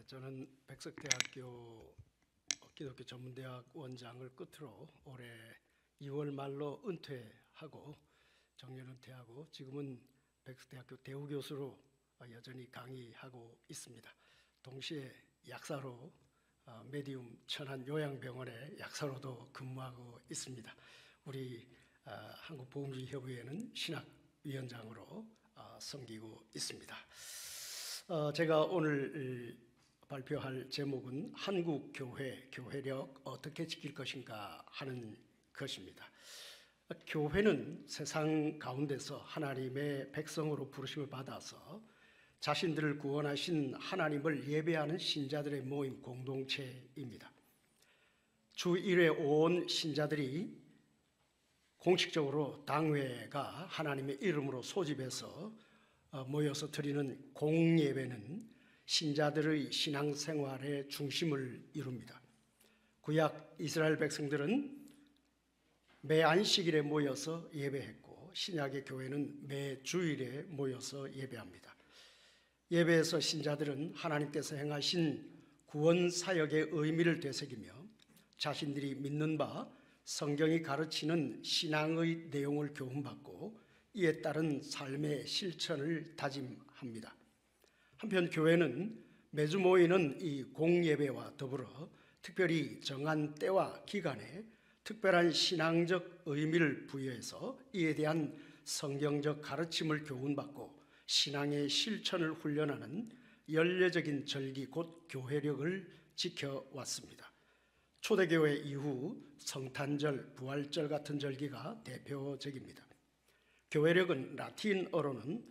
저는 백석대학교 기독교 전문대학 원장을 끝으로 올해 2월 말로 은퇴하고 정년 은퇴하고 지금은 백석대학교 대우교수로 여전히 강의하고 있습니다. 동시에 약사로 메디움 천안요양병원의 약사로도 근무하고 있습니다. 우리 한국보험주의협의회는 신학위원장으로 섬기고 있습니다. 제가 오늘 발표할 제목은 한국교회, 교회력 어떻게 지킬 것인가 하는 것입니다. 교회는 세상 가운데서 하나님의 백성으로 부르심을 받아서 자신들을 구원하신 하나님을 예배하는 신자들의 모임 공동체입니다. 주 1회 온 신자들이 공식적으로 당회가 하나님의 이름으로 소집해서 모여서 드리는 공예배는 신자들의 신앙생활의 중심을 이룹니다. 구약 이스라엘 백성들은 매 안식일에 모여서 예배했고 신약의 교회는 매 주일에 모여서 예배합니다. 예배에서 신자들은 하나님께서 행하신 구원 사역의 의미를 되새기며 자신들이 믿는 바 성경이 가르치는 신앙의 내용을 교훈받고 이에 따른 삶의 실천을 다짐합니다. 한편 교회는 매주 모이는 이 공예배와 더불어 특별히 정한 때와 기간에 특별한 신앙적 의미를 부여해서 이에 대한 성경적 가르침을 교훈받고 신앙의 실천을 훈련하는 연례적인 절기 곧 교회력을 지켜왔습니다. 초대교회 이후 성탄절, 부활절 같은 절기가 대표적입니다. 교회력은 라틴어로는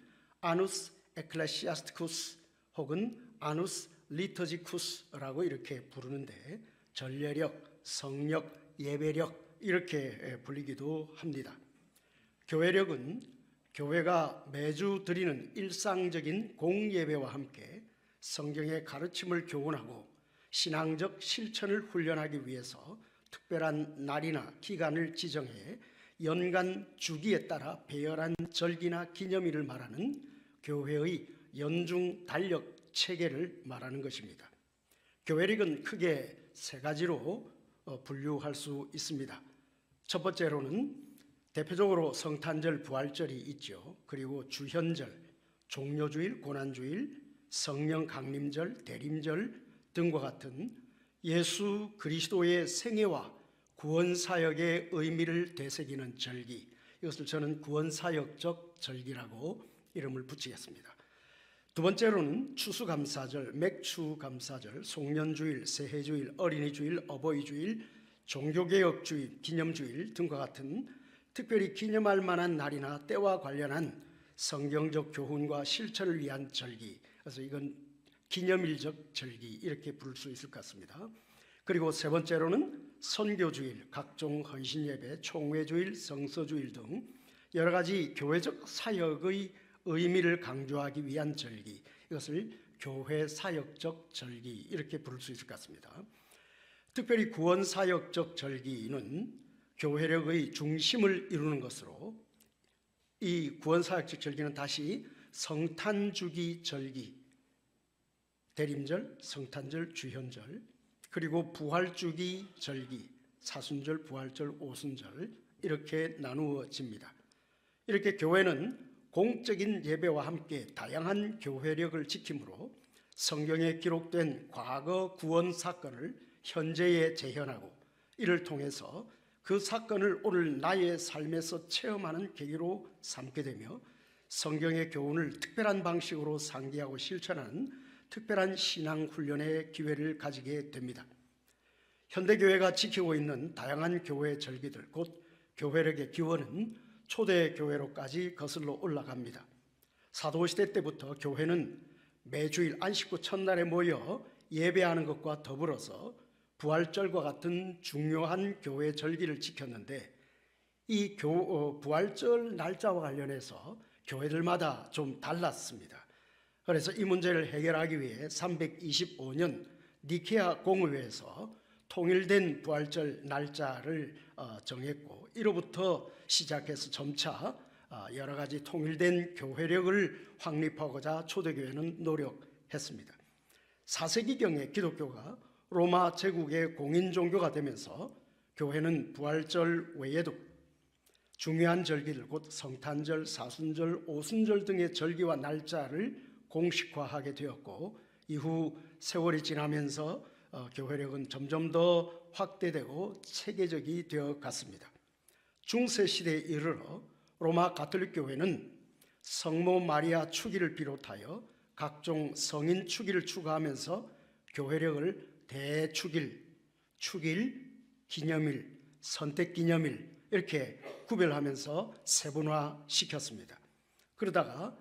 아누스 에클레시아스티쿠스 혹은 아누스 리터지쿠스라고 이렇게 부르는데 전례력, 성력, 예배력 이렇게 불리기도 합니다. 교회력은 교회가 매주 드리는 일상적인 공예배와 함께 성경의 가르침을 교훈하고 신앙적 실천을 훈련하기 위해서 특별한 날이나 기간을 지정해 연간 주기에 따라 배열한 절기나 기념일을 말하는 교회의 연중 달력 체계를 말하는 것입니다. 교회력은 크게 세 가지로 분류할 수 있습니다. 첫 번째로는 대표적으로 성탄절, 부활절이 있죠. 그리고 주현절, 종료주일, 고난주일, 성령 강림절, 대림절 등과 같은 예수 그리스도의 생애와 구원사역의 의미를 되새기는 절기, 이것을 저는 구원사역적 절기라고 이름을 붙이겠습니다. 두 번째로는 추수감사절, 맥추감사절, 송년주일, 새해주일, 어린이주일, 어버이주일, 종교개혁주일, 기념주일 등과 같은 특별히 기념할 만한 날이나 때와 관련한 성경적 교훈과 실천을 위한 절기, 그래서 이건 기념일적 절기 이렇게 부를 수 있을 것 같습니다. 그리고 세 번째로는 선교주일, 각종 헌신예배, 총회주일, 성서주일 등 여러 가지 교회적 사역의 의미를 강조하기 위한 절기, 이것을 교회 사역적 절기 이렇게 부를 수 있을 것 같습니다. 특별히 구원사역적 절기는 교회력의 중심을 이루는 것으로 이 구원사역적 절기는 다시 성탄주기 절기, 대림절, 성탄절, 주현절, 그리고 부활주기 절기, 사순절, 부활절, 오순절 이렇게 나누어집니다. 이렇게 교회는 공적인 예배와 함께 다양한 교회력을 지킴으로 성경에 기록된 과거 구원 사건을 현재에 재현하고 이를 통해서 그 사건을 오늘 나의 삶에서 체험하는 계기로 삼게 되며 성경의 교훈을 특별한 방식으로 상기하고 실천하는 특별한 신앙 훈련의 기회를 가지게 됩니다. 현대교회가 지키고 있는 다양한 교회 절기들, 곧 교회력의 기원은 초대교회로까지 거슬러 올라갑니다. 사도시대 때부터 교회는 매주일 안식구 첫날에 모여 예배하는 것과 더불어서 부활절과 같은 중요한 교회 절기를 지켰는데 이 부활절 날짜와 관련해서 교회들마다 좀 달랐습니다. 그래서 이 문제를 해결하기 위해 325년 니케아 공의회에서 통일된 부활절 날짜를 정했고 이로부터 시작해서 점차 여러 가지 통일된 교회력을 확립하고자 초대교회는 노력했습니다. 4세기경에 기독교가 로마 제국의 공인 종교가 되면서 교회는 부활절 외에도 중요한 절기들, 곧 성탄절, 사순절, 오순절 등의 절기와 날짜를 공식화하게 되었고, 이후 세월이 지나면서 교회력은 점점 더 확대되고 체계적이 되어 갔습니다. 중세 시대에 이르러 로마 가톨릭 교회는 성모 마리아 축일을 비롯하여 각종 성인 축일을 추가하면서 교회력을 대축일, 축일, 기념일, 선택기념일 이렇게 구별하면서 세분화시켰습니다. 그러다가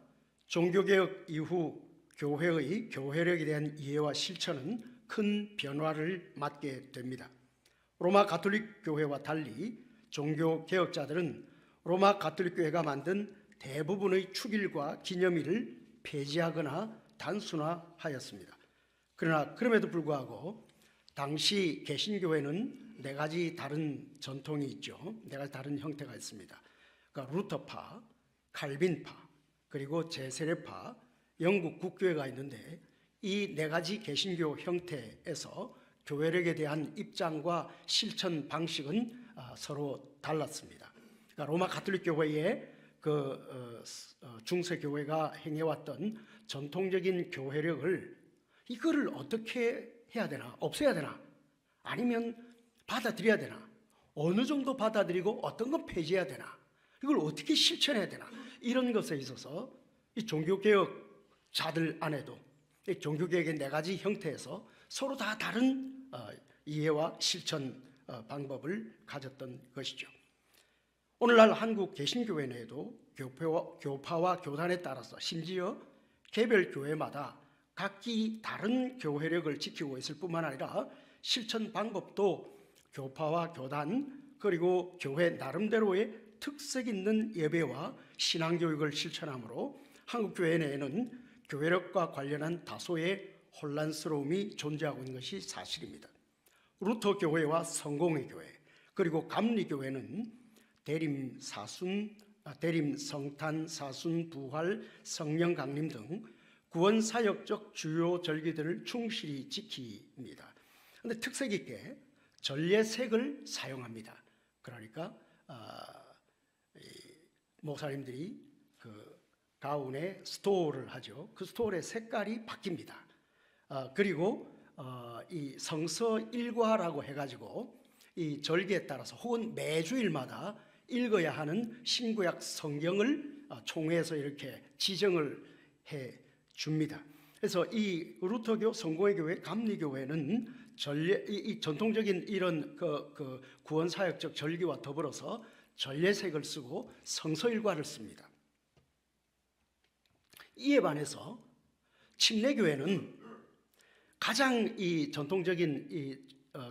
종교개혁 이후 교회의 교회력에 대한 이해와 실천은 큰 변화를 맞게 됩니다. 로마 가톨릭 교회와 달리 종교개혁자들은 로마 가톨릭 교회가 만든 대부분의 축일과 기념일을 폐지하거나 단순화하였습니다. 그러나 그럼에도 불구하고 당시 개신교회는 네 가지 다른 전통이 있죠. 네 가지 다른 형태가 있습니다. 그러니까 루터파, 칼빈파, 그리고 제세례파, 영국 국교회가 있는데 이 네 가지 개신교 형태에서 교회력에 대한 입장과 실천 방식은 서로 달랐습니다. 그러니까 로마 가톨릭 교회의 중세 교회가 행해왔던 전통적인 교회력을 이거를 어떻게 해야 되나, 없애야 되나, 아니면 받아들여야 되나, 어느 정도 받아들이고 어떤 건 폐지해야 되나, 이걸 어떻게 실천해야 되나, 이런 것에 있어서 이 종교개혁자들 안에도 이 종교개혁의 네 가지 형태에서 서로 다 다른 이해와 실천 방법을 가졌던 것이죠. 오늘날 한국 개신교회 내에도 교파와 교단에 따라서 심지어 개별 교회마다 각기 다른 교회력을 지키고 있을 뿐만 아니라 실천 방법도 교파와 교단 그리고 교회 나름대로의 특색 있는 예배와 신앙교육을 실천하므로 한국 교회 내에는 교회력과 관련한 다소의 혼란스러움이 존재하고 있는 것이 사실입니다. 루터 교회와 성공회 교회 그리고 감리교회는 대림, 성탄, 사순, 부활, 성령 강림 등 구원사역적 주요 절기들을 충실히 지킵니다. 그런데 특색 있게 전례색을 사용합니다. 그러니까 목사님들이 그 가운에 스토어를 하죠. 그 스토어의 색깔이 바뀝니다. 그리고 이 성서 일과라고 해가지고 이 절기에 따라서 혹은 매주일마다 읽어야 하는 신구약 성경을 총회에서 이렇게 지정을 해 줍니다. 그래서 이 루터교, 성공회 교회, 감리교회는 이 전통적인 이런 그 구원사역적 절기와 더불어서 전례색을 쓰고 성서일과를 씁니다. 이에 반해서 침례교회는 가장 이 전통적인 이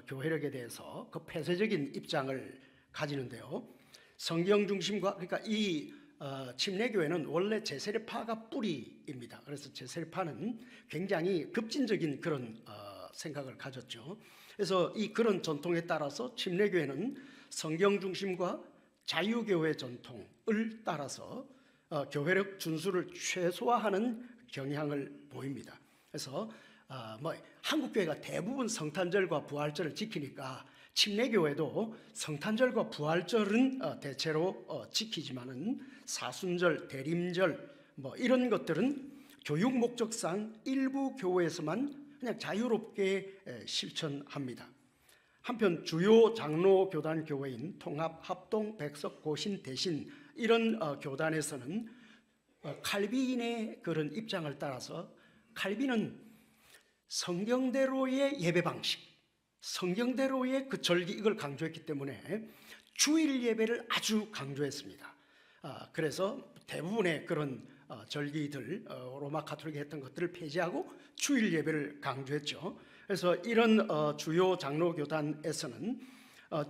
교회력에 대해서 그 폐쇄적인 입장을 가지는데요. 성경 중심과 그러니까 이 침례교회는 원래 제세례파가 뿌리입니다. 그래서 제세례파는 굉장히 급진적인 그런 생각을 가졌죠. 그래서 이 그런 전통에 따라서 침례교회는 성경 중심과 자유교회 전통을 따라서 교회력 준수를 최소화하는 경향을 보입니다. 그래서 한국교회가 대부분 성탄절과 부활절을 지키니까 침례교회도 성탄절과 부활절은 대체로 지키지만은 사순절, 대림절 이런 것들은 교육 목적상 일부 교회에서만 그냥 자유롭게 실천합니다. 한편 주요 장로 교단 교회인 통합, 합동, 백석, 고신, 대신 이런 교단에서는 칼빈의 그런 입장을 따라서 칼빈은 성경대로의 예배 방식, 성경대로의 그 절기 이걸 강조했기 때문에 주일 예배를 아주 강조했습니다. 그래서 대부분의 그런 절기들 로마 가톨릭이 했던 것들을 폐지하고 주일 예배를 강조했죠. 그래서 이런 주요 장로 교단에서는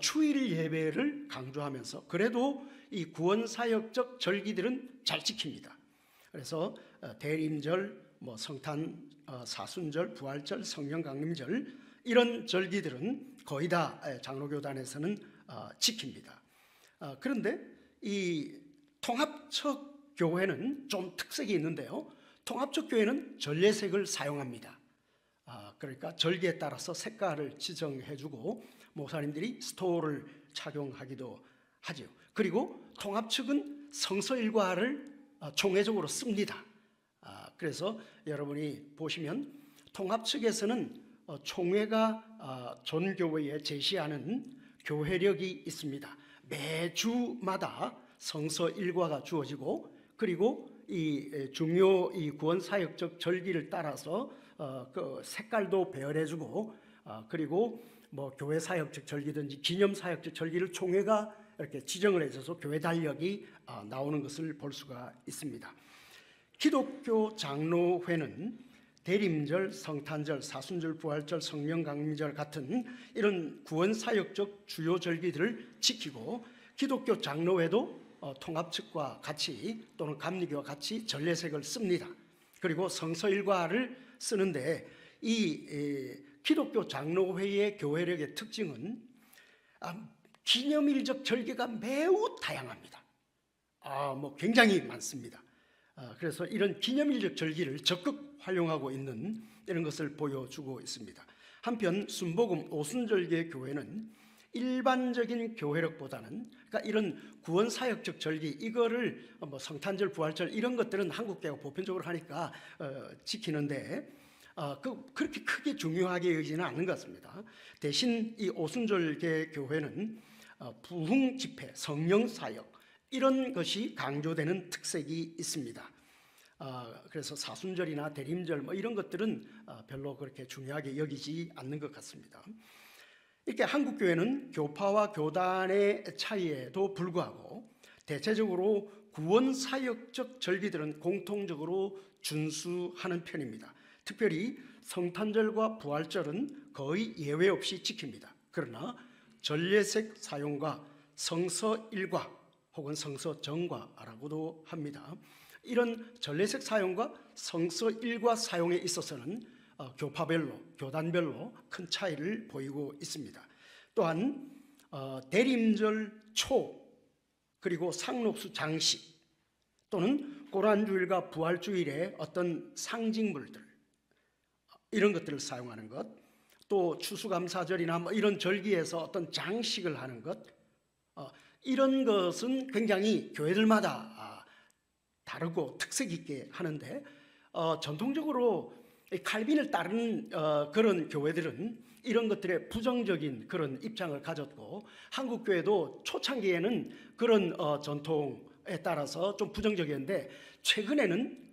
주일 예배를 강조하면서 그래도 이 구원사역적 절기들은 잘 지킵니다. 그래서 대림절, 성탄, 사순절, 부활절, 성령강림절 이런 절기들은 거의 다 장로교단에서는 지킵니다. 그런데 이 통합적 교회는 좀 특색이 있는데요. 통합적 교회는 전례색을 사용합니다. 그러니까 절기에 따라서 색깔을 지정해주고 목사님들이 스토어를 착용하기도 하죠. 그리고 통합 측은 성서일과를 총회적으로 씁니다. 그래서 여러분이 보시면 통합 측에서는 총회가 전 교회에 제시하는 교회력이 있습니다. 매주마다 성서 일과가 주어지고, 그리고 이 중요 이 구원 사역적 절기를 따라서 그 색깔도 배열해주고, 그리고 뭐 교회 사역적 절기든지 기념 사역적 절기를 총회가 이렇게 지정을 해줘서 교회 달력이 나오는 것을 볼 수가 있습니다. 기독교 장로회는 대림절, 성탄절, 사순절, 부활절, 성령강림절 같은 이런 구원사역적 주요 절기들을 지키고, 기독교 장로회도 통합 측과 같이 또는 감리교와 같이 전례색을 씁니다. 그리고 성서일과를 쓰는데, 이 기독교 장로회의 교회력의 특징은 기념일적 절기가 매우 다양합니다. 뭐 굉장히 많습니다. 그래서 이런 기념일적 절기를 적극 활용하고 있는 이런 것을 보여주고 있습니다. 한편 순복음 오순절기의 교회는 일반적인 교회력보다는, 그러니까 이런 구원사역적 절기, 이거를 뭐 성탄절, 부활절 이런 것들은 한국교회가 보편적으로 하니까 지키는데 그렇게 크게 중요하게 여기지는 않는 것 같습니다. 대신 이 오순절계 교회는 부흥 집회, 성령 사역 이런 것이 강조되는 특색이 있습니다. 그래서 사순절이나 대림절 뭐 이런 것들은 별로 그렇게 중요하게 여기지 않는 것 같습니다. 이렇게 한국교회는 교파와 교단의 차이에도 불구하고 대체적으로 구원사역적 절기들은 공통적으로 준수하는 편입니다. 특별히 성탄절과 부활절은 거의 예외 없이 지킵니다. 그러나 전례색 사용과 성서일과 혹은 성서정과라고도 합니다. 이런 전례색 사용과 성서일과 사용에 있어서는 교파별로, 교단별로 큰 차이를 보이고 있습니다. 또한 대림절 초, 그리고 상록수 장식 또는 고란주일과 부활주일의 어떤 상징물들, 이런 것들을 사용하는 것, 또 추수감사절이나 뭐 이런 절기에서 어떤 장식을 하는 것, 이런 것은 굉장히 교회들마다 다르고 특색 있게 하는데, 전통적으로 칼빈을 따르는 그런 교회들은 이런 것들에 부정적인 그런 입장을 가졌고, 한국교회도 초창기에는 그런 전통에 따라서 좀 부정적이었는데, 최근에는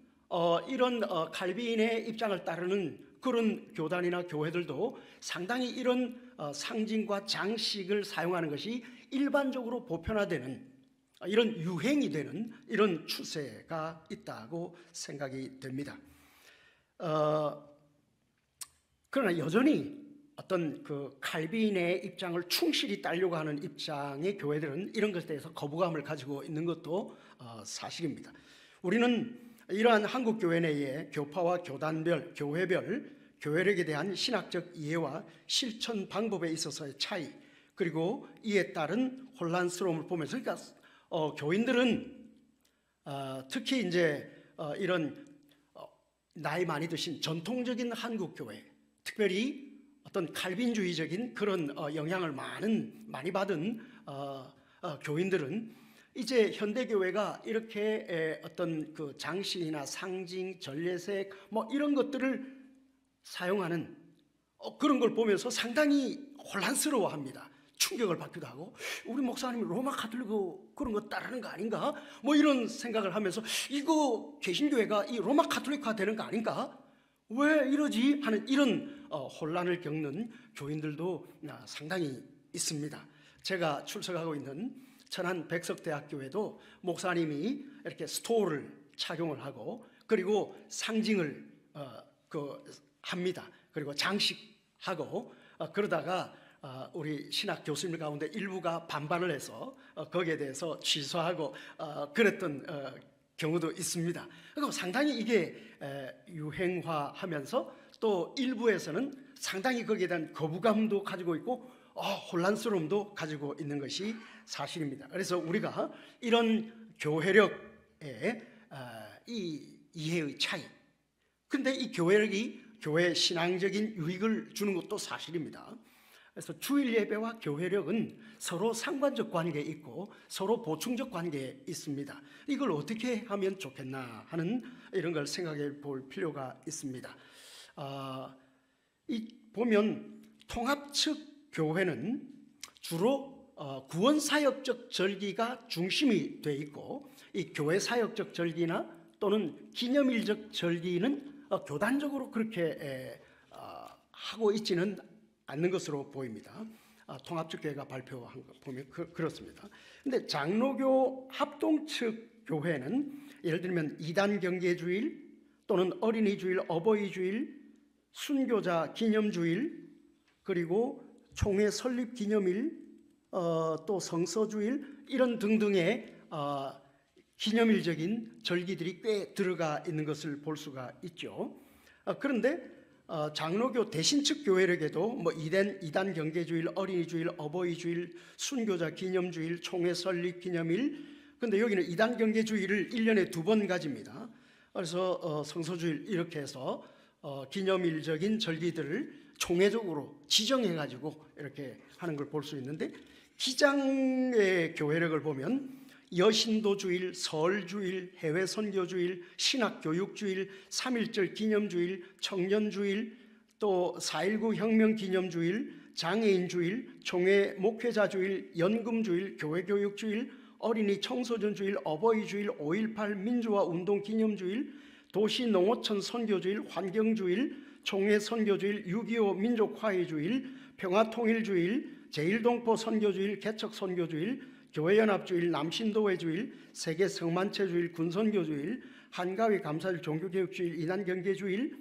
이런 칼빈의 입장을 따르는 그런 교단이나 교회들도 상당히 이런 상징과 장식을 사용하는 것이 일반적으로 보편화되는, 이런 유행이 되는 이런 추세가 있다고 생각이 됩니다. 그러나 여전히 어떤 그 칼빈의 입장을 충실히 따르려고 하는 입장의 교회들은 이런 것에 대해서 거부감을 가지고 있는 것도 사실입니다. 우리는 이러한 한국 교회 내의 교파와 교단별, 교회별 교회력에 대한 신학적 이해와 실천 방법에 있어서의 차이, 그리고 이에 따른 혼란스러움을 보면서, 그러니까 교인들은 특히 이제 이런 나이 많이 드신 전통적인 한국 교회, 특별히 어떤 칼빈주의적인 그런 영향을 많이 받은 교인들은 이제 현대교회가 이렇게 어떤 그 장식이나 상징, 전례색 뭐 이런 것들을 사용하는 그런 걸 보면서 상당히 혼란스러워합니다. 충격을 받기도 하고, 우리 목사님이 로마 가톨릭 그런 거 따르는 거 아닌가? 뭐 이런 생각을 하면서, 이거 개신교회가 이 로마 가톨릭화 되는 거 아닌가? 왜 이러지? 하는 이런 혼란을 겪는 교인들도 상당히 있습니다. 제가 출석하고 있는 천안 백석대학교에도 목사님이 이렇게 스토를 착용을 하고, 그리고 상징을 합니다. 그리고 장식하고, 그러다가 우리 신학 교수님 가운데 일부가 반발을 해서 거기에 대해서 취소하고 그랬던 경우도 있습니다. 그리고 상당히 이게 유행화하면서 또 일부에서는 상당히 거기에 대한 거부감도 가지고 있고 혼란스러움도 가지고 있는 것이 사실입니다. 그래서 우리가 이런 교회력의 이 이해의 차이, 근데 이 교회력이 교회 신앙적인 유익을 주는 것도 사실입니다. 그래서 주일 예배와 교회력은 서로 상관적 관계에 있고 서로 보충적 관계에 있습니다. 이걸 어떻게 하면 좋겠나 하는 이런 걸 생각해 볼 필요가 있습니다. 보면 통합측 교회는 주로 구원사역적 절기가 중심이 돼 있고, 이 교회사역적 절기나 또는 기념일적 절기는 교단적으로 그렇게 하고 있지는 않는 것으로 보입니다. 통합측 교회가 발표한 거 보면 그렇습니다. 근데 장로교 합동측 교회는 예를 들면 이단 경계주일 또는 어린이주일, 어버이주일, 순교자 기념주일, 그리고 총회 설립 기념일, 또 성서주일, 이런 등등의 기념일적인 절기들이 꽤 들어가 있는 것을 볼 수가 있죠. 그런데 장로교 대신측 교회력에도 뭐 이단 경계주일, 어린이주일, 어버이주일, 순교자 기념주일, 총회 설립 기념일, 근데 여기는 이단 경계주일을 1년에 2번 가집니다. 그래서 성서주일 이렇게 해서 기념일적인 절기들을 총회적으로 지정해가지고 이렇게 하는 걸 볼 수 있는데, 기장의 교회력을 보면 여신도주일, 설주일, 해외선교주일, 신학교육주일, 3.1절 기념주일, 청년주일, 또 4.19 혁명기념주일, 장애인주일, 총회 목회자주일, 연금주일, 교회교육주일, 어린이 청소년주일, 어버이주일, 5.18 민주화운동 기념주일, 도시농어촌 선교주일, 환경주일, 총회 선교주일, 6.25 민족화해주일, 평화통일주일, 제1동포 선교주일, 개척 선교주일, 교회연합주일, 남신도회주일, 세계성만체주일, 군선교주일, 한가위 감사일, 종교개혁주일, 이단경계주일,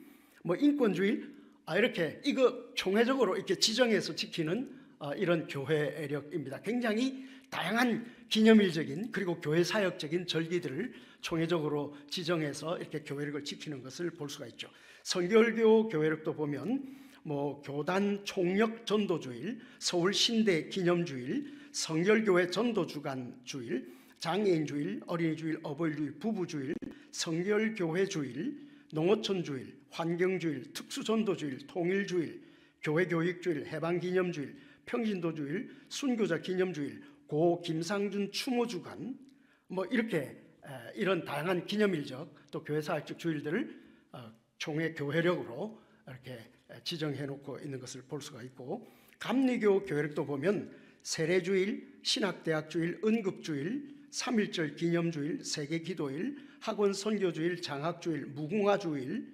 뭐 인권주일, 이렇게 이거 총회적으로 이렇게 지정해서 지키는 이런 교회력입니다. 굉장히 다양한 기념일적인 그리고 교회 사역적인 절기들을 총회적으로 지정해서 이렇게 교회력을 지키는 것을 볼 수가 있죠. 성결교 교회력도 보면 뭐 교단 총력 전도주일, 서울 신대 기념주일, 성결교회 전도주간주일, 장애인주일, 어린이주일, 어버이주일, 부부주일, 성결교회주일, 농어촌주일, 환경주일, 특수전도주일, 통일주일, 교회교육주일, 해방기념주일, 평신도주일, 순교자 기념주일, 고 김상준 추모주간, 뭐 이렇게 이런 다양한 기념일적 또 교회사역적 주일들을 총회 교회력으로 이렇게 지정해 놓고 있는 것을 볼 수가 있고, 감리교 교회력도 보면 세례주일, 신학대학주일, 은급주일, 3.1절 기념주일, 세계기도일, 학원 선교주일, 장학주일, 무궁화주일,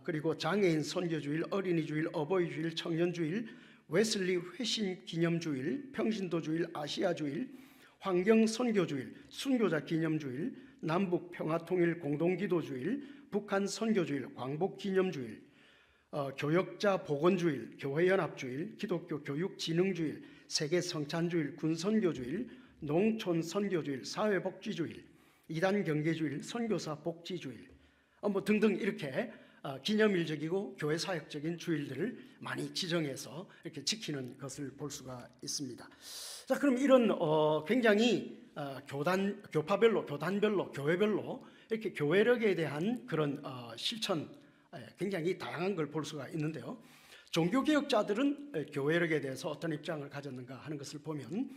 그리고 장애인 선교주일, 어린이주일, 어버이주일, 청년주일, 웨슬리 회심 기념주일, 평신도주일, 아시아주일, 환경선교주일, 순교자 기념주일, 남북 평화통일 공동기도주일, 북한 선교주일, 광복기념주일, 교역자 복원주일, 교회연합주일, 기독교 교육진흥주일, 세계성찬주일, 군선교주일, 농촌선교주일, 사회복지주일, 이단경계주일, 선교사 복지주일, 뭐 등등 이렇게 기념일적이고 교회사역적인 주일들을 많이 지정해서 이렇게 지키는 것을 볼 수가 있습니다. 자, 그럼 이런 굉장히 교파별로, 교단별로, 교회별로 이렇게 교회력에 대한 그런 실천, 굉장히 다양한 걸 볼 수가 있는데요. 종교개혁자들은 교회력에 대해서 어떤 입장을 가졌는가 하는 것을 보면,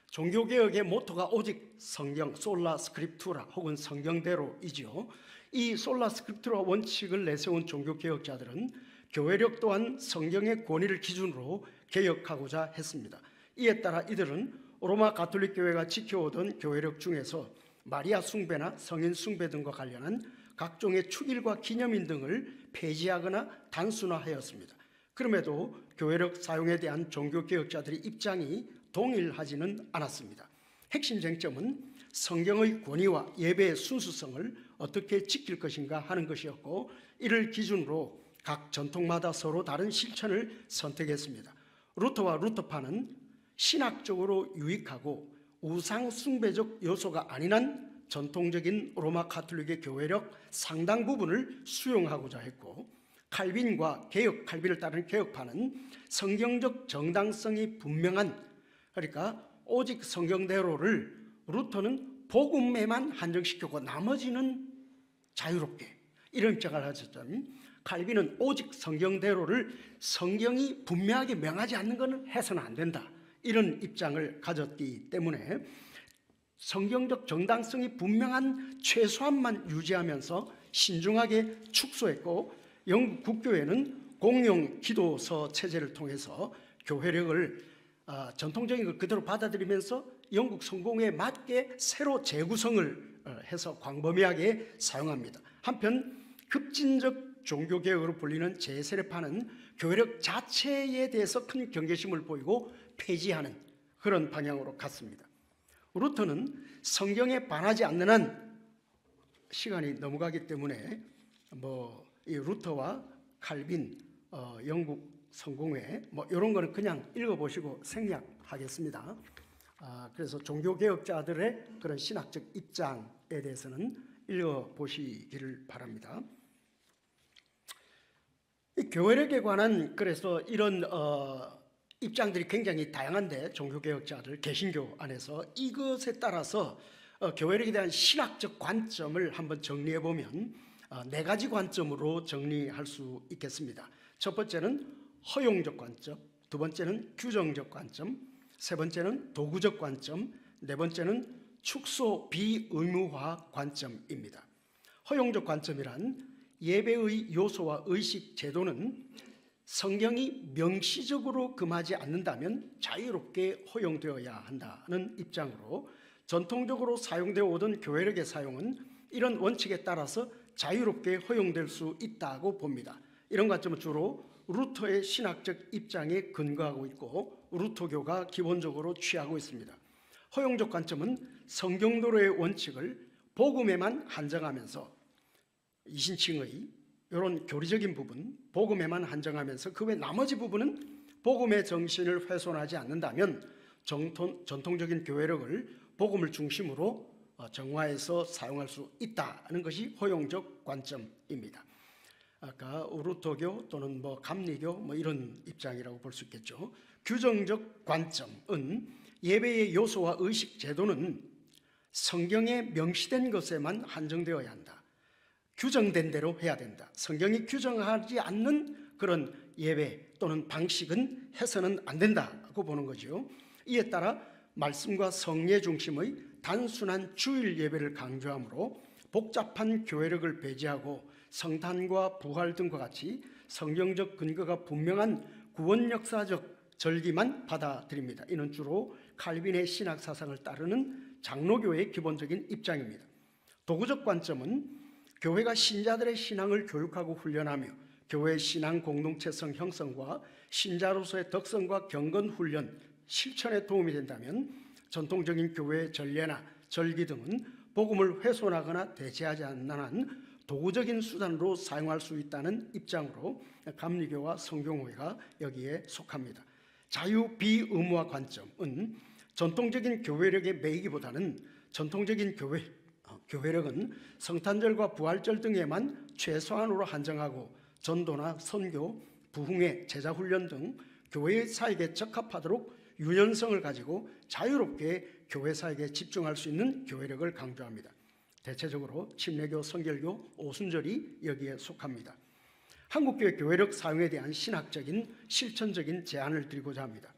종교개혁의 모토가 오직 성경, 솔라 스크립투라 혹은 성경대로이지요. 이 솔라 스크립투라 원칙을 내세운 종교개혁자들은 교회력 또한 성경의 권위를 기준으로 개혁하고자 했습니다. 이에 따라 이들은 로마 가톨릭 교회가 지켜오던 교회력 중에서 마리아 숭배나 성인 숭배 등과 관련한 각종의 축일과 기념일 등을 폐지하거나 단순화하였습니다. 그럼에도 교회력 사용에 대한 종교개혁자들의 입장이 동일하지는 않았습니다. 핵심 쟁점은 성경의 권위와 예배의 순수성을 어떻게 지킬 것인가 하는 것이었고, 이를 기준으로 각 전통마다 서로 다른 실천을 선택했습니다. 루터와 루터파는 신학적으로 유익하고 우상 숭배적 요소가 아닌 한 전통적인 로마 가톨릭의 교회력 상당 부분을 수용하고자 했고, 칼빈과 칼빈을 따르는 개혁파는 성경적 정당성이 분명한, 그러니까 오직 성경대로를 루터는 복음에만 한정시켰고 나머지는 자유롭게, 이런 입장을 가졌던 칼빈은 오직 성경대로를 성경이 분명하게 명하지 않는 것은 해서는 안 된다, 이런 입장을 가졌기 때문에 성경적 정당성이 분명한 최소한만 유지하면서 신중하게 축소했고, 영국 국교회는 공용 기도서 체제를 통해서 교회력을 전통적인 걸 그대로 받아들이면서 영국 성공에 맞게 새로 재구성을 해서 광범위하게 사용합니다. 한편 급진적 종교개혁으로 불리는 제 세례파는 교회력 자체에 대해서 큰 경계심을 보이고 폐지하는 그런 방향으로 갔습니다. 루터는 성경에 반하지 않는 한, 시간이 넘어가기 때문에 이 루터와 칼빈, 영국 성공회 이런 거는 그냥 읽어보시고 생략하겠습니다. 그래서 종교개혁자들의 그런 신학적 입장에 대해서는 읽어보시기를 바랍니다. 이 교회력에 관한 그래서 이런 입장들이 굉장히 다양한데, 종교개혁자들, 개신교 안에서 이것에 따라서 교회력에 대한 신학적 관점을 한번 정리해보면 4가지 관점으로 정리할 수 있겠습니다. 첫 번째는 허용적 관점, 두 번째는 규정적 관점, 세 번째는 도구적 관점, 네 번째는 축소 비의무화 관점입니다. 허용적 관점이란 예배의 요소와 의식 제도는 성경이 명시적으로 금하지 않는다면 자유롭게 허용되어야 한다는 입장으로, 전통적으로 사용되어 오던 교회력의 사용은 이런 원칙에 따라서 자유롭게 허용될 수 있다고 봅니다. 이런 관점은 주로 루터의 신학적 입장에 근거하고 있고 루터교가 기본적으로 취하고 있습니다. 허용적 관점은 성경도로의 원칙을 복음에만 한정하면서 이신칭의 이런 교리적인 부분, 복음에만 한정하면서 그 외 나머지 부분은 복음의 정신을 훼손하지 않는다면 전통적인 교회력을 복음을 중심으로 정화해서 사용할 수 있다는 것이 허용적 관점입니다. 아까 루터교 또는 감리교 이런 입장이라고 볼 수 있겠죠. 규정적 관점은 예배의 요소와 의식 제도는 성경에 명시된 것에만 한정되어야 한다, 규정된 대로 해야 된다, 성경이 규정하지 않는 그런 예배 또는 방식은 해서는 안 된다고 보는 거죠. 이에 따라 말씀과 성례 중심의 단순한 주일 예배를 강조하므로 복잡한 교회력을 배제하고 성탄과 부활 등과 같이 성경적 근거가 분명한 구원 역사적 절기만 받아들입니다. 이는 주로 칼빈의 신학 사상을 따르는 장로교의 기본적인 입장입니다. 도구적 관점은 교회가 신자들의 신앙을 교육하고 훈련하며 교회의 신앙 공동체성 형성과 신자로서의 덕성과 경건 훈련, 실천에 도움이 된다면 전통적인 교회의 전례나 절기 등은 복음을 훼손하거나 대체하지 않는 한 도구적인 수단으로 사용할 수 있다는 입장으로 감리교와 성경회가 여기에 속합니다. 자유 비의무화 관점은 전통적인 교회력에 매이기보다는 전통적인 교회력은 성탄절과 부활절 등에만 최소한으로 한정하고 전도나 선교, 부흥회, 제자훈련 등 교회 사역에 적합하도록 유연성을 가지고 자유롭게 교회 사역에 집중할 수 있는 교회력을 강조합니다. 대체적으로 침례교, 성결교, 오순절이 여기에 속합니다. 한국교회 교회력 사용에 대한 신학적인 실천적인 제안을 드리고자 합니다.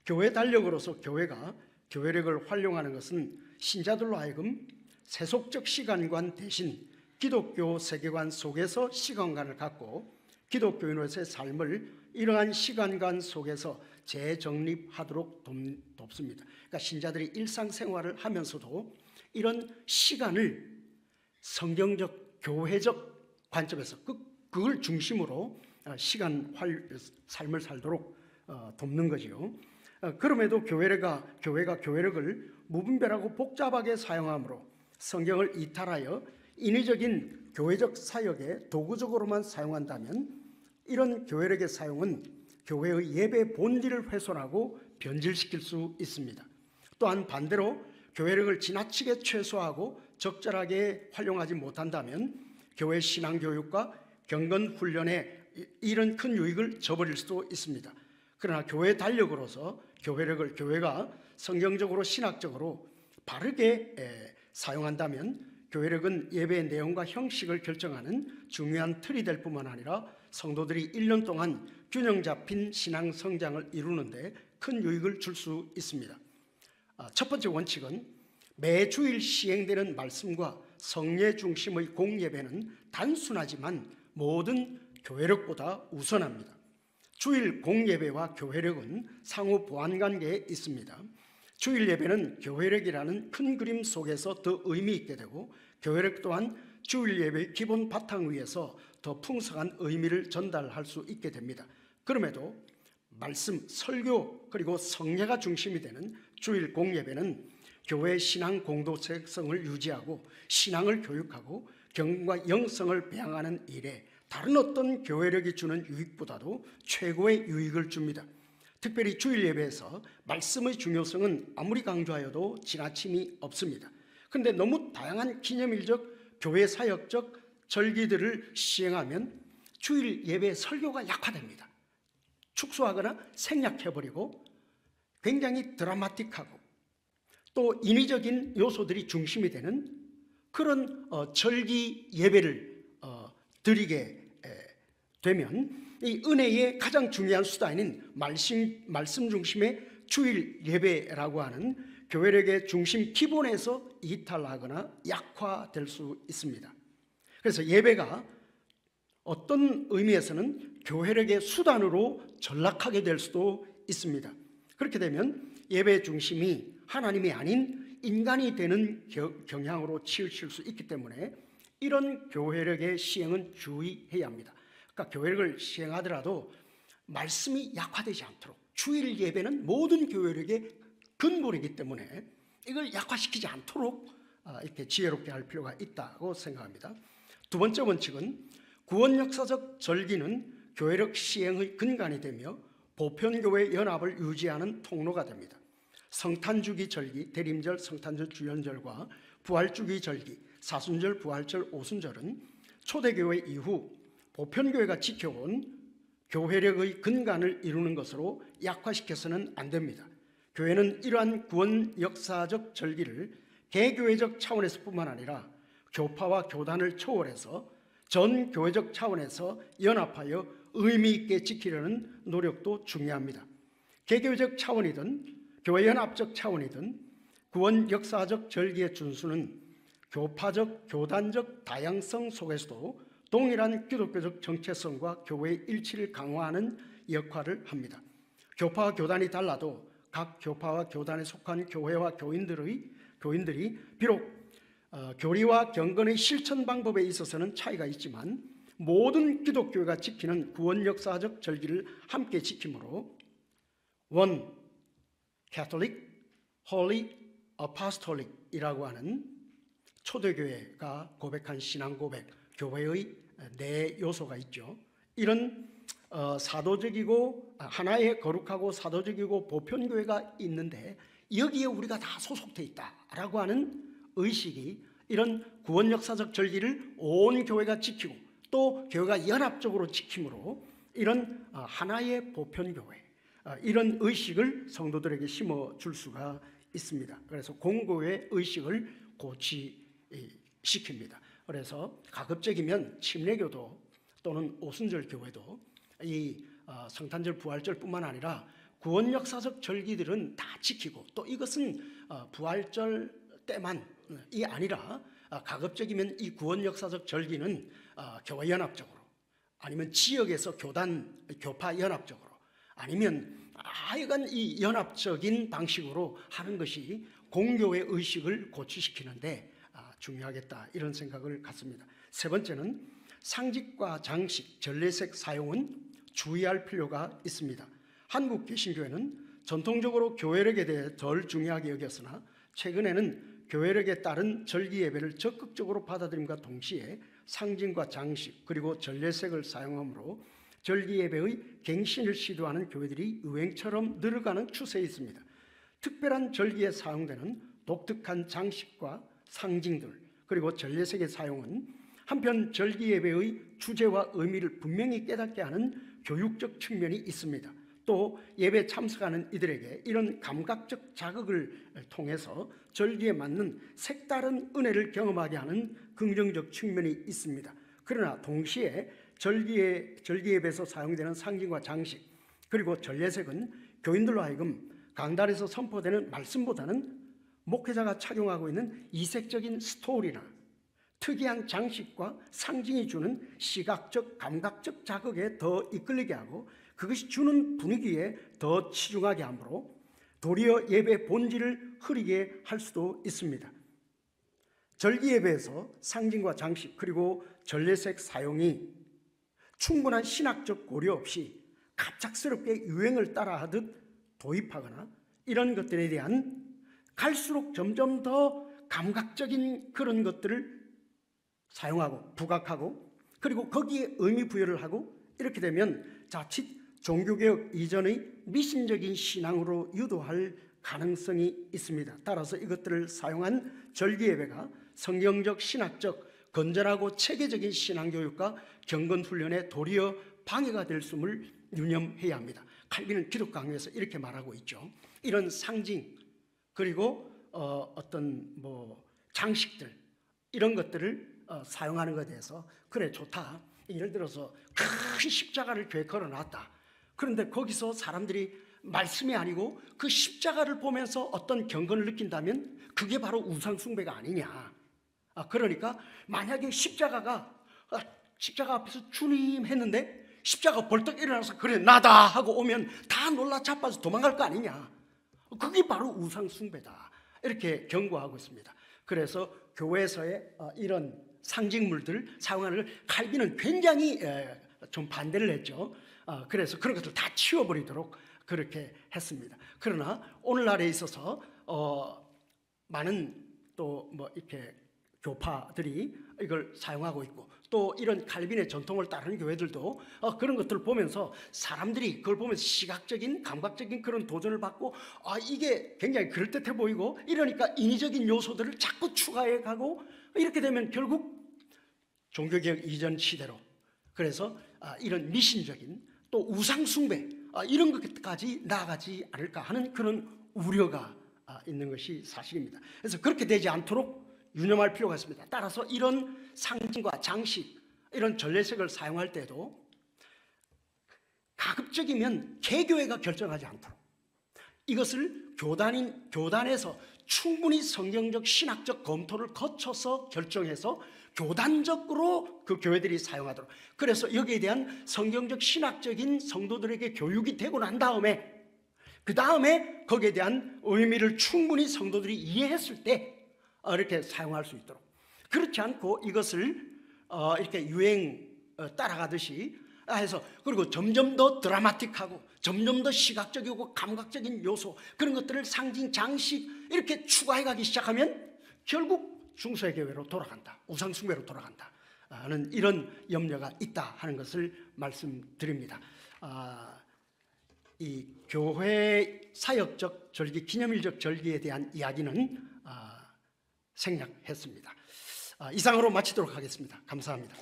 교회 달력으로서 교회가 교회력을 활용하는 것은 신자들로 하여금 세속적 시간관 대신 기독교 세계관 속에서 시간관을 갖고 기독교인으로서의 삶을 이러한 시간관 속에서 재정립하도록 돕습니다. 그러니까 신자들이 일상생활을 하면서도 이런 시간을 성경적, 교회적 관점에서 그걸 중심으로 삶을 살도록 돕는 거죠. 그럼에도 교회가 교회력을 무분별하고 복잡하게 사용하므로 성경을 이탈하여 인위적인 교회적 사역에 도구적으로만 사용한다면 이런 교회력의 사용은 교회의 예배 본질을 훼손하고 변질시킬 수 있습니다. 또한 반대로 교회력을 지나치게 최소화하고 적절하게 활용하지 못한다면 교회 신앙교육과 경건훈련에 이런 큰 유익을 저버릴 수도 있습니다. 그러나 교회 달력으로서 교회가 성경적으로 신학적으로 바르게 사용한다면 교회력은 예배의 내용과 형식을 결정하는 중요한 틀이 될 뿐만 아니라 성도들이 1년 동안 균형 잡힌 신앙 성장을 이루는데 큰 유익을 줄 수 있습니다. 첫 번째 원칙은 매 주일 시행되는 말씀과 성례 중심의 공예배는 단순하지만 모든 교회력보다 우선합니다. 주일 공예배와 교회력은 상호 보완관계에 있습니다. 주일 예배는 교회력이라는 큰 그림 속에서 더 의미 있게 되고, 교회력 또한 주일 예배의 기본 바탕 위에서 더 풍성한 의미를 전달할 수 있게 됩니다. 그럼에도 말씀, 설교 그리고 성례가 중심이 되는 주일 공예배는 교회의 신앙 공동체성을 유지하고 신앙을 교육하고 경과 영성을 배양하는 일에 다른 어떤 교회력이 주는 유익보다도 최고의 유익을 줍니다. 특별히 주일 예배에서 말씀의 중요성은 아무리 강조하여도 지나침이 없습니다. 그런데 너무 다양한 기념일적, 교회 사역적 절기들을 시행하면 주일 예배 설교가 약화됩니다. 축소하거나 생략해버리고 굉장히 드라마틱하고 또 인위적인 요소들이 중심이 되는 그런 절기 예배를 드리게 되면 이 은혜의 가장 중요한 수단인 말씀 중심의 주일 예배라고 하는 교회력의 중심 기본에서 이탈하거나 약화될 수 있습니다. 그래서 예배가 어떤 의미에서는 교회력의 수단으로 전락하게 될 수도 있습니다. 그렇게 되면 예배 중심이 하나님이 아닌 인간이 되는 경향으로 치우칠 수 있기 때문에 이런 교회력의 시행은 주의해야 합니다. 그러니까 교회력을 시행하더라도 말씀이 약화되지 않도록, 주일 예배는 모든 교회력의 근본이기 때문에 이걸 약화시키지 않도록 이렇게 지혜롭게 할 필요가 있다고 생각합니다. 두 번째 원칙은 구원 역사적 절기는 교회력 시행의 근간이 되며 보편교회 연합을 유지하는 통로가 됩니다. 성탄주기 절기, 대림절, 성탄절, 주연절과 부활주기 절기, 사순절, 부활절, 오순절은 초대교회 이후 보편교회가 지켜온 교회력의 근간을 이루는 것으로 약화시켜서는 안 됩니다. 교회는 이러한 구원 역사적 절기를 개교회적 차원에서뿐만 아니라 교파와 교단을 초월해서 전 교회적 차원에서 연합하여 의미 있게 지키려는 노력도 중요합니다. 개교회적 차원이든 교회 연합적 차원이든 구원 역사적 절기의 준수는 교파적, 교단적 다양성 속에서도 동일한 기독교적 정체성과 교회의 일치를 강화하는 역할을 합니다. 교파와 교단이 달라도 각 교파와 교단에 속한 교회와 교인들이 비록 교리와 경건의 실천 방법에 있어서는 차이가 있지만 모든 기독교회가 지키는 구원 역사적 절기를 함께 지킴으로 원 캐톨릭, 홀리, 아포스톨릭이라고 하는 초대교회가 고백한 신앙 고백, 교회의 네 요소가 있죠. 이런 사도적이고 하나의 거룩하고 사도적이고 보편교회가 있는데 여기에 우리가 다 소속돼 있다라고 하는 의식이 이런 구원 역사적 절기를 온 교회가 지키고 또 교회가 연합적으로 지킴으로 이런 하나의 보편교회, 이런 의식을 성도들에게 심어줄 수가 있습니다. 그래서 공교회 의식을 고취시킵니다. 그래서 가급적이면 침례교도 또는 오순절 교회도 이 성탄절, 부활절뿐만 아니라 구원 역사적 절기들은 다 지키고 또 이것은 부활절 때만이 아니라 가급적이면 이 구원 역사적 절기는 교회 연합적으로 아니면 지역에서 교파 연합적으로 아니면 하여간 이 연합적인 방식으로 하는 것이 공교회 의식을 고취시키는데 중요하겠다 이런 생각을 갖습니다. 세 번째는 상직과 장식, 전례색 사용은 주의할 필요가 있습니다. 한국 개신교회는 전통적으로 교회력에 대해 덜 중요하게 여겼으나 최근에는 교회력에 따른 절기 예배를 적극적으로 받아들임과 동시에 상징과 장식 그리고 전례색을 사용함으로 절기 예배의 갱신을 시도하는 교회들이 유행처럼 늘어가는 추세에 있습니다. 특별한 절기에 사용되는 독특한 장식과 상징들 그리고 전례색의 사용은 한편 절기 예배의 주제와 의미를 분명히 깨닫게 하는 교육적 측면이 있습니다. 또 예배 참석하는 이들에게 이런 감각적 자극을 통해서 절기에 맞는 색다른 은혜를 경험하게 하는 긍정적 측면이 있습니다. 그러나 동시에 절기 예배에서 사용되는 상징과 장식 그리고 전례색은 교인들로 하여금 강단에서 선포되는 말씀보다는 목회자가 착용하고 있는 이색적인 스토리나 특이한 장식과 상징이 주는 시각적, 감각적 자극에 더 이끌리게 하고 그것이 주는 분위기에 더 치중하게 하므로 도리어 예배 본질을 흐리게 할 수도 있습니다. 절기 예배에서 상징과 장식 그리고 전례색 사용이 충분한 신학적 고려 없이 갑작스럽게 유행을 따라하듯 도입하거나 이런 것들에 대한 갈수록 점점 더 감각적인 그런 것들을 사용하고 부각하고 그리고 거기에 의미 부여를 하고 이렇게 되면 자칫 종교개혁 이전의 미신적인 신앙으로 유도할 가능성이 있습니다. 따라서 이것들을 사용한 절기예배가 성경적, 신학적, 건전하고 체계적인 신앙교육과 경건훈련에 도리어 방해가 될 수를 유념해야 합니다. 칼빈은 기독 강요에서 이렇게 말하고 있죠. 이런 상징 그리고 어떤 장식들 이런 것들을 사용하는 것에 대해서 그래 좋다. 예를 들어서 큰 십자가를 교회에 걸어놨다. 그런데 거기서 사람들이 말씀이 아니고 그 십자가를 보면서 어떤 경건을 느낀다면 그게 바로 우상 숭배가 아니냐. 그러니까 만약에 십자가 앞에서 주님 했는데 십자가 벌떡 일어나서 그래 나다 하고 오면 다 놀라 자빠서 도망갈 거 아니냐. 그게 바로 우상 숭배다. 이렇게 경고하고 있습니다. 그래서 교회에서의 이런 상징물들을 사용하는 걸 칼빈은 굉장히 좀 반대를 했죠. 그래서 그런 것들 다 치워버리도록 그렇게 했습니다. 그러나 오늘날에 있어서 많은 또 이렇게 교파들이 이걸 사용하고 있고 또 이런 칼빈의 전통을 따르는 교회들도 그런 것들을 보면서 사람들이 그걸 보면서 시각적인 감각적인 그런 도전을 받고 이게 굉장히 그럴듯해 보이고 이러니까 인위적인 요소들을 자꾸 추가해 가고 이렇게 되면 결국 종교개혁 이전 시대로 그래서 이런 미신적인 또 우상숭배 이런 것까지 나아가지 않을까 하는 그런 우려가 있는 것이 사실입니다. 그래서 그렇게 되지 않도록 유념할 필요가 있습니다. 따라서 이런 상징과 장식 이런 전례색을 사용할 때도 가급적이면 개교회가 결정하지 않도록 이것을 교단에서 충분히 성경적 신학적 검토를 거쳐서 결정해서 교단적으로 그 교회들이 사용하도록 그래서 여기에 대한 성경적 신학적인 성도들에게 교육이 되고 난 다음에 그 다음에 거기에 대한 의미를 충분히 성도들이 이해했을 때 이렇게 사용할 수 있도록 그렇지 않고 이것을 이렇게 유행 따라가듯이 해서 그리고 점점 더 드라마틱하고 점점 더 시각적이고 감각적인 요소 그런 것들을 상징 장식 이렇게 추가해 가기 시작하면 결국 중세 교회로 돌아간다 우상 숭배로 돌아간다 하는 이런 염려가 있다 하는 것을 말씀드립니다. 이 교회 사역적 절기 기념일적 절기에 대한 이야기는 생략했습니다. 이상으로 마치도록 하겠습니다. 감사합니다.